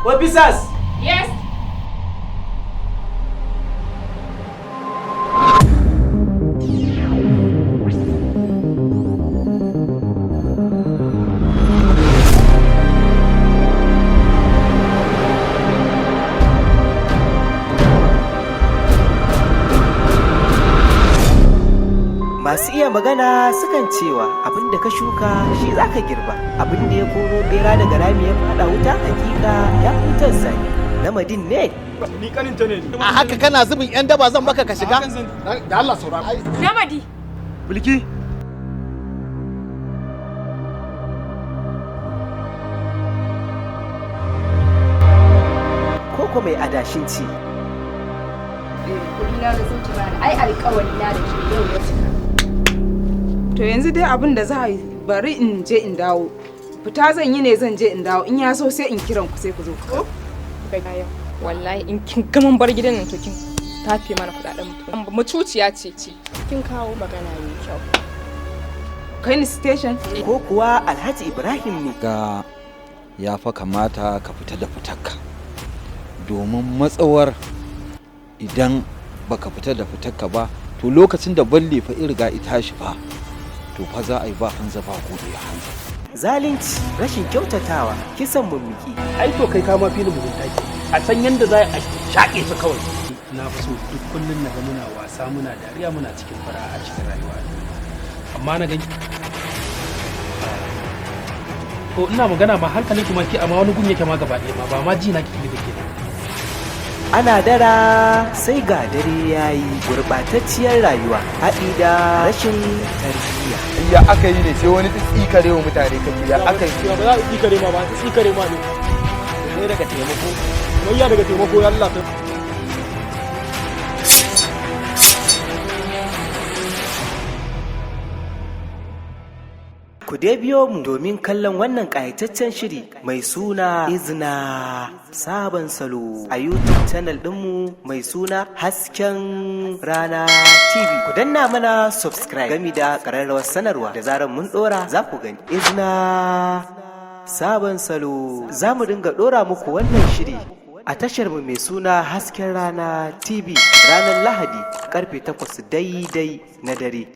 Officers! Yes. Masu iya magana sukan cewa abin da ka shuka shi za ka girba, abin da ya koro bera daga rami ya fada wuta hakika ya fitar zai. Namadin ne? Ni kaninta ne. A haka kana zubin yan daba zan baka ka shiga? Da Allah saurara. Namadi. Bilki. Koko mai adashin ci. Kuɗi na da sun ci bani, ai alƙawari na da ke yau ya cika. To yanzu dai abin da za a yi bari in je in dawo. Fita zan yi ne zan je in dawo in ya so sai in kiran ku sai ku zo ku. Wallahi in kin gaman bar gidan nan to kin tafe mana kudaden mutum. Mutuciya ce. Kin kawo magana mai kyau. Kai ni station? Ko kuwa Alhaji Ibrahim ne? Ga ya fa kamata ka fita da fitarka. Domin matsawar idan baka fita da fitarka ba to lokacin da balle fa irga ita shi fa to fa za a yi ba hanza ba gobe a hanza. Zalunci, rashin kyautatawa, kisan mummuki. Ai to kai kama filin mugunta ke. A san yanda za a shaƙe su kawai. Na fi so duk kullum na ga muna wasa muna dariya muna cikin fara a cikin rayuwa. Amma na gani. To ina magana ma hankali kuma ki amma wani gun yake ma gaba ɗaya ba ma ji na kike da ke. Ana dara sai ga dare yayi, gurɓatacciyar rayuwa haɗi da rashin tarbiyya. Ya aka yi ne sai wani tsikare wa mutane kake ya aka yi. Ba za a tsikare ma ba, tsikare ma ne. Ne daga taimako. Wayya daga taimako ya Allah ta. Ku dai biyo mu domin kallon wannan ƙayataccen shiri mai suna IZZINAH sabon salo a YouTube channel ɗinmu mai suna Hasken Rana TV. Ku danna mana subscribe gami da ƙararrawar sanarwa da zarar mun ɗora za ku gani. IZZINAH sabon salo za mu dinga ɗora muku wannan shiri a tashar mu mai suna Hasken Rana TV ranar Lahadi karfe 8 daidai na dare.